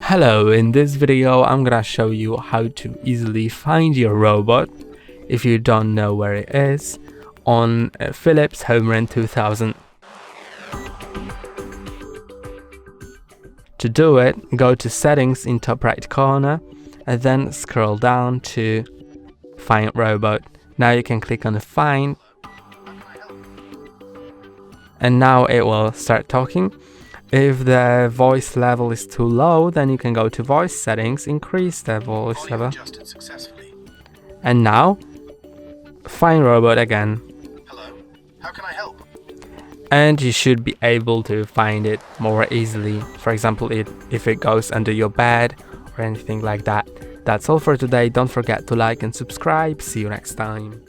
Hello, in this video I'm gonna show you how to easily find your robot if you don't know where it is on Philips HOMERUN 2000. To do it, go to settings in top right corner and then scroll down to find robot. Now you can click on the find and now it will start talking. If the voice level is too low, then you can go to voice settings, increase the voice level. And now, find robot again. Hello, how can I help? And you should be able to find it more easily. For example, if it goes under your bed or anything like that. That's all for today. Don't forget to like and subscribe. See you next time.